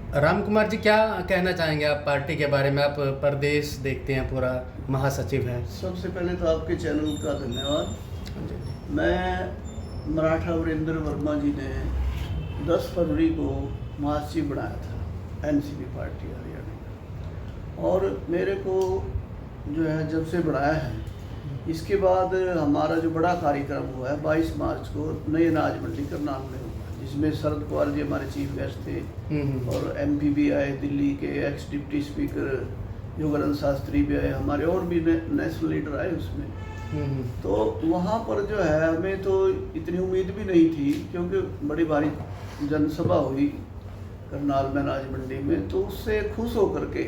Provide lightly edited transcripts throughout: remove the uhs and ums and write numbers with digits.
राम कुमार जी, क्या कहना चाहेंगे आप पार्टी के बारे में? आप प्रदेश देखते हैं, पूरा महासचिव हैं। सबसे पहले तो आपके चैनल का धन्यवाद। हाँ जी। मैं मराठा वीरेंद्र वर्मा जी ने 10 फरवरी को महासचिव बनाया था एनसीपी पार्टी हरियाणा का, और मेरे को जो है जब से बनाया है, इसके बाद हमारा जो बड़ा कार्यक्रम हुआ है 22 मार्च को नई अनाज मंडी करनाल में हुआ, जिसमें शरद पवार जी हमारे चीफ गेस्ट थे और एमपी भी आए, दिल्ली के x deputy speaker Yogananda Shastri भी आए, हमारे और भी नेशनल लीडर आए उसमें। तो वहाँ पर जो है हमें तो इतनी उम्मीद भी नहीं थी, क्योंकि बड़ी भारी जनसभा हुई करनाल में अनाज मंडी में, तो उससे खुश होकर के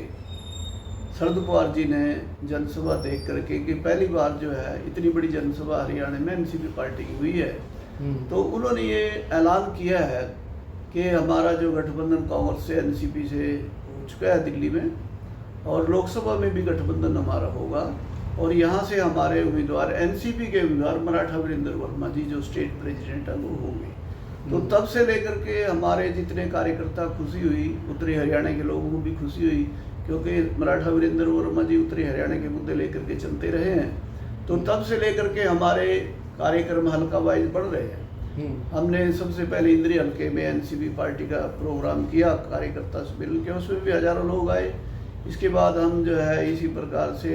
शरद पवार जी ने जनसभा देख करके कि पहली बार जो है इतनी बड़ी जनसभा हरियाणा में एनसीपी पार्टी की हुई है, तो उन्होंने ये ऐलान किया है कि हमारा जो गठबंधन कांग्रेस से एनसीपी से हो चुका है दिल्ली में, और लोकसभा में भी गठबंधन हमारा होगा, और यहाँ से हमारे उम्मीदवार एनसीपी के उम्मीदवार मराठा वीरेंद्र वर्मा जी जो स्टेट प्रेसिडेंट है वो होंगे। तो तब से लेकर के हमारे जितने कार्यकर्ता खुशी हुई, उत्तरी हरियाणा के लोगों को भी खुशी हुई, क्योंकि मराठा वीरेंद्र वर्मा जी उत्तरी हरियाणा के मुद्दे लेकर के चलते रहे हैं। तो तब से लेकर के हमारे कार्यक्रम हल्का वाइज बढ़ रहे हैं। हमने सबसे पहले इंद्री हल्के में एनसीपी पार्टी का प्रोग्राम किया कार्यकर्ता सम्मेलन के, उसमें भी हजारों लोग आए। इसके बाद हम जो है इसी प्रकार से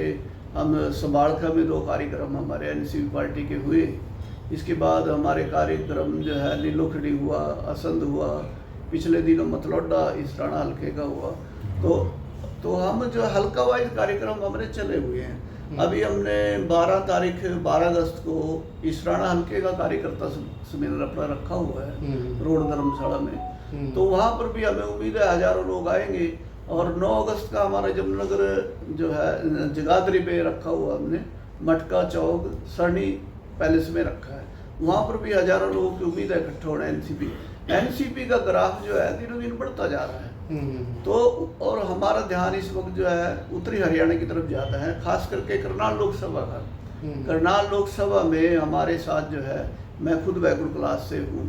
हम सबाड़खा में 2 कार्यक्रम हमारे एनसीपी पार्टी के हुए। इसके बाद हमारे कार्यक्रम जो है लीलोखड़ी हुआ, असंध हुआ, पिछले दिनों मतलौडा इसराना हल्के का हुआ। तो हम जो हल्का वाइज कार्यक्रम हमारे चले हुए हैं। अभी हमने 12 अगस्त को इसराना हल्के का कार्यकर्ता सम्मेलन अपना रखा हुआ है रोड धर्मशाला में, तो वहाँ पर भी हमें उम्मीद है हजारों लोग आएंगे। और 9 अगस्त का हमारा जमुनानगर जो है जगाधरी पे रखा हुआ हमने, मटका चौक सरनी पैलेस में रखा है, वहाँ पर भी हजारों लोगों की उम्मीद है इकट्ठा होना। एनसीपी का ग्राफ जो है दिनों दिन बढ़ता जा रहा है। तो और हमारा ध्यान इस वक्त जो है उत्तरी हरियाणा की तरफ ज़्यादा है, खास करके करनाल लोकसभा का। करनाल लोकसभा में हमारे साथ जो है, मैं खुद बैकवर्ड क्लास से हूँ,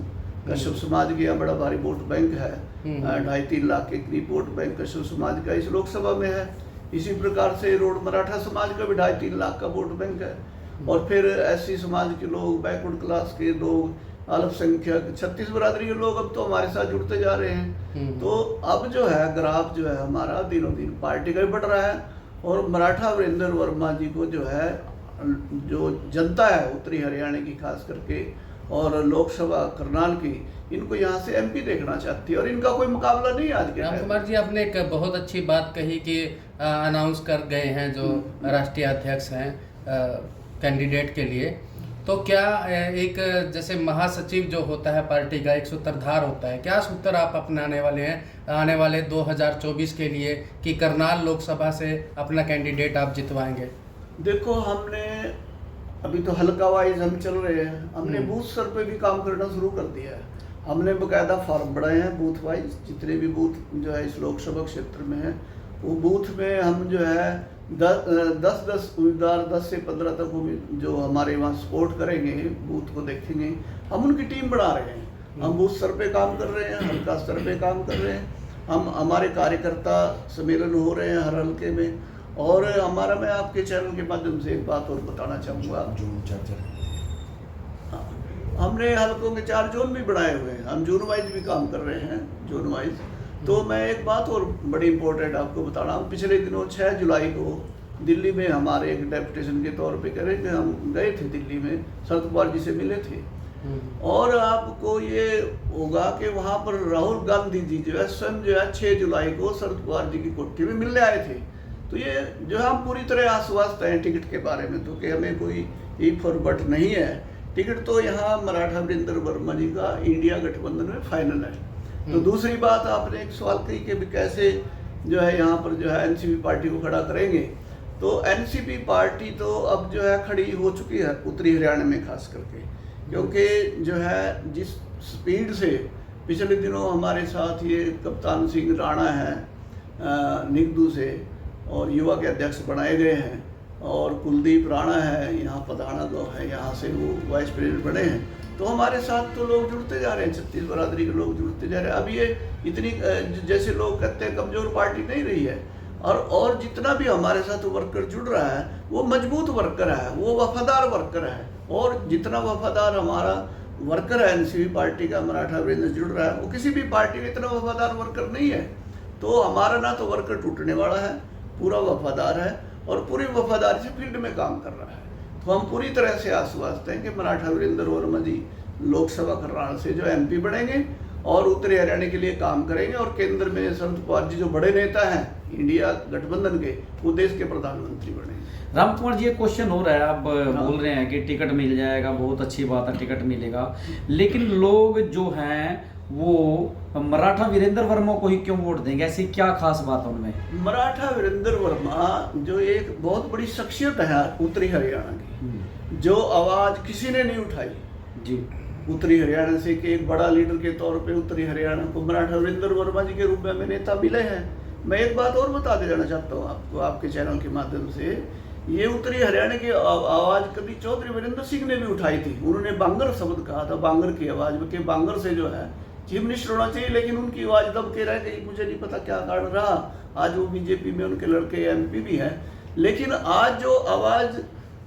कश्यप समाज के यहाँ बड़ा भारी वोट बैंक है, 2.5-3 लाख के करीब वोट बैंक कश्यप समाज का इस लोकसभा में है। इसी प्रकार से रोड मराठा समाज का भी 2.5-3 लाख का वोट बैंक है, और फिर एससी समाज के लोग, बैकवर्ड क्लास के लोग, अल्पसंख्यक 36 बरादरी के लोग अब तो हमारे साथ जुड़ते जा रहे हैं। तो अब जो है ग्राफ जो है हमारा दिनों दिन पार्टी का भी बढ़ रहा है, और मराठा वीरेंद्र वर्मा जी को जो है जो जनता है उत्तरी हरियाणा की खास करके और लोकसभा करनाल की, इनको यहाँ से एमपी देखना चाहती है, और इनका कोई मुकाबला नहीं आज के राम कुमार जी, आपने एक बहुत अच्छी बात कही कि अनाउंस कर गए हैं जो राष्ट्रीय अध्यक्ष हैं कैंडिडेट के लिए। तो क्या एक जैसे महासचिव जो होता है पार्टी का, एक सूत्रधार होता है, क्या सूत्र आप अपनाने वाले हैं आने वाले 2024 के लिए कि करनाल लोकसभा से अपना कैंडिडेट आप जितवाएंगे? देखो, हमने अभी तो हल्का वाइज हम चल रहे हैं, हमने बूथ स्तर पे भी काम करना शुरू कर दिया है। हमने बाकायदा फॉर्म बढ़ाए हैं बूथ वाइज, जितने भी बूथ जो है इस लोकसभा क्षेत्र में है, वो बूथ में हम जो है 10 उम्मीदवार, 10 से 15 तक जो हमारे वहाँ सपोर्ट करेंगे, बूथ को देखेंगे, हम उनकी टीम बना रहे हैं। हम बूथ स्तर पे काम कर रहे हैं, हल्का स्तर पे काम कर रहे हैं, हमारे कार्यकर्ता सम्मेलन हो रहे हैं हर हल्के में। और हमारा, मैं आपके चैनल के माध्यम से एक बात और बताना चाहूँगा, हमने हल्कों के 4 जोन भी बनाए हुए हैं, हम जोन वाइज भी काम कर रहे हैं, जोन वाइज। तो मैं एक बात और बड़ी इंपॉर्टेंट आपको बताना हूँ, पिछले दिनों 6 जुलाई को दिल्ली में हमारे एक डेपुटेशन के तौर पे करें कि हम गए थे दिल्ली में, शरद पवार जी से मिले थे। और आपको ये होगा कि वहाँ पर राहुल गांधी जी जो है स्वयं जो है 6 जुलाई को शरद पवार जी की कोठी में मिलने आए थे। तो ये जो है हम पूरी तरह आश्वस्त हैं टिकट के बारे में, तो कि हमें कोई इफ और बट नहीं है। टिकट तो यहाँ मराठा वीरेंद्र वर्मा जी का इंडिया गठबंधन में फाइनल है। तो दूसरी बात, आपने एक सवाल की कि भी कैसे जो है यहाँ पर जो है एनसीपी पार्टी को खड़ा करेंगे। तो एनसीपी पार्टी तो अब जो है खड़ी हो चुकी है उत्तरी हरियाणा में खास करके, क्योंकि जो है जिस स्पीड से पिछले दिनों हमारे साथ ये कप्तान सिंह राणा है निगदू से, और युवा के अध्यक्ष बनाए गए हैं, और कुलदीप राणा है यहाँ पधाना जो है यहाँ से वो वाइस प्रेसिडेंट बने हैं, तो हमारे साथ तो लोग जुड़ते जा रहे हैं, छत्तीस बरादरी के लोग जुड़ते जा रहे हैं। अब ये इतनी जैसे लोग कहते हैं कमज़ोर पार्टी नहीं रही है, और जितना भी हमारे साथ वर्कर जुड़ रहा है वो मजबूत वर्कर है, वो वफादार वर्कर है। और जितना वफादार हमारा वर्कर है एनसीपी पार्टी का, मराठा वीरेंद्र जुड़ रहा है, वो किसी भी पार्टी में इतना वफादार वर्कर नहीं है। तो हमारा ना तो वर्कर टूटने वाला है, पूरा वफादार है और पूरी वफादारी से फील्ड में काम कर रहा है। तो हम पूरी तरह से आश्वस्त हैं कि मराठा वीरेंद्र वर्मा जी लोकसभा करनाल से जो एमपी बनेंगे और उत्तरी हरियाणा के लिए काम करेंगे, और केंद्र में शरद पवार जी जो बड़े नेता हैं इंडिया गठबंधन के, वो देश के प्रधानमंत्री बनेंगे। राम कुमार जी, एक क्वेश्चन हो रहा है, आप बोल रहे हैं कि टिकट मिल जाएगा, बहुत अच्छी बात है, टिकट मिलेगा, लेकिन लोग जो हैं वो मराठा वीरेंद्र वर्मा को ही क्यों वोट देंगे? ऐसी क्या खास बात है उनमें? मराठा वीरेंद्र वर्मा जो एक बहुत बड़ी शख्सियत है उत्तरी हरियाणा की, जो आवाज़ किसी ने नहीं उठाई जी उत्तरी हरियाणा से, कि एक बड़ा लीडर के तौर पे उत्तरी हरियाणा को मराठा वीरेंद्र वर्मा जी के रूप में हमें नेता मिले हैं। मैं एक बात और बता दे जाना चाहता हूँ आपको, आपके चैनल के माध्यम से, ये उत्तरी हरियाणा की आवाज़ कभी चौधरी वीरेंद्र सिंह ने भी उठाई थी। उन्होंने बांगर शब्द कहा था, बांगर की आवाज़ में, कि बांगर से जो है चीफ मिनिस्टर होना चाहिए, लेकिन उनकी आवाज़ दब के रह गई। मुझे नहीं पता क्या कारण रहा, आज वो बीजेपी में उनके लड़के एमपी भी हैं। लेकिन आज जो आवाज़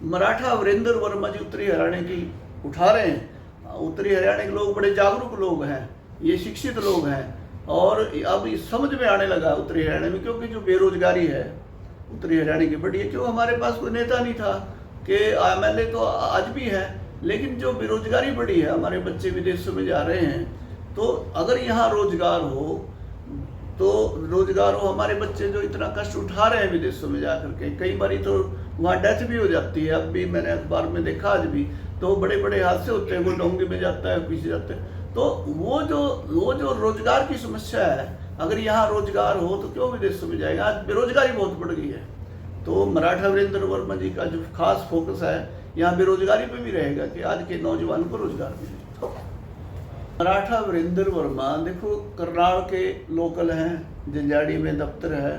मराठा वीरेंद्र वर्मा जी उत्तरी हरियाणा की उठा रहे हैं, उत्तरी हरियाणा के लोग बड़े जागरूक लोग हैं, ये शिक्षित लोग हैं, और अब समझ में आने लगा उत्तरी हरियाणा में, क्योंकि जो बेरोजगारी है उत्तरी हरियाणा की बड़ी है। क्यों? हमारे पास कोई नेता नहीं था, कि एमएलए तो आज भी है, लेकिन जो बेरोजगारी बड़ी है, हमारे बच्चे विदेशों में जा रहे हैं, तो अगर यहाँ रोजगार हो, हमारे बच्चे जो इतना कष्ट उठा रहे हैं विदेशों में जा करके, कई बार तो वहाँ डेथ भी हो जाती है। अब भी मैंने अखबार में देखा, आज भी तो बड़े बड़े हादसे होते हैं, वो डोंगे में जाता है, पीछे जाते हैं। तो वो जो रोजगार की समस्या है, अगर यहाँ रोजगार हो तो क्यों विदेशों में जाएगा? आज बेरोजगारी बहुत बढ़ गई है। तो मराठा वीरेंद्र वर्मा जी का जो खास फोकस है यहाँ बेरोजगारी पे भी रहेगा, कि आज के नौजवान को रोजगार मिले। मराठा वीरेंद्र वर्मा देखो करनाल के लोकल हैं, जंजाड़ी में दफ्तर है,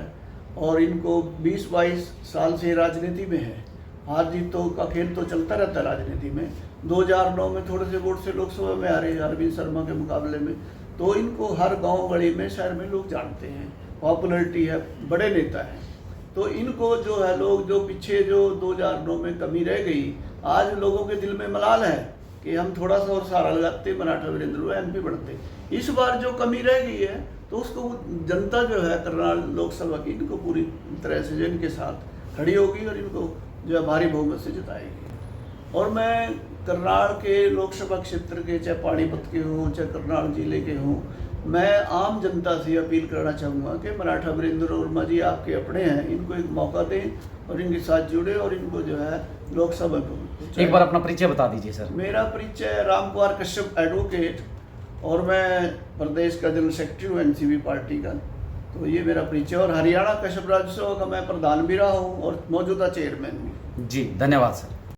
और इनको 20-22 साल से राजनीति में है। हार जीतों का खेल तो चलता रहता है राजनीति में। 2009 में थोड़े से वोट से लोकसभा में आ रहे हैं अरविंद शर्मा के मुकाबले में, तो इनको हर गांव गली में, शहर में लोग जानते हैं, पॉपुलरिटी है, बड़े नेता हैं। तो इनको जो है लोग, जो पीछे जो 2009 में कमी रह गई, आज लोगों के दिल में मलाल है कि हम थोड़ा सा और सहारा लगाते, मराठा वीरेंद्र एमपी बनते। इस बार जो कमी रह गई है, तो उसको जनता जो है करनाल लोकसभा की, इनको पूरी तरह से इनके साथ खड़ी होगी और इनको जो है भारी बहुमत से जिताएगी। और मैं करनाल के लोकसभा क्षेत्र के, चाहे पानीपत के हों, चाहे करनाल जिले के हों, मैं आम जनता से अपील करना चाहूँगा कि मराठा वीरेंद्र वर्मा जी आपके अपने हैं, इनको एक मौका दें और इनके साथ जुड़े, और इनको जो है लोकसभा में। एक बार अपना परिचय बता दीजिए सर। मेरा परिचय राम कुमार कश्यप एडवोकेट, और मैं प्रदेश का जनरल सेक्रेटरी हूँ एनसीपी पार्टी का। तो ये मेरा परिचय, और हरियाणा कश्यप राज्योत्सव का मैं प्रधान भी रहा हूँ और मौजूदा चेयरमैन भी। जी धन्यवाद सर।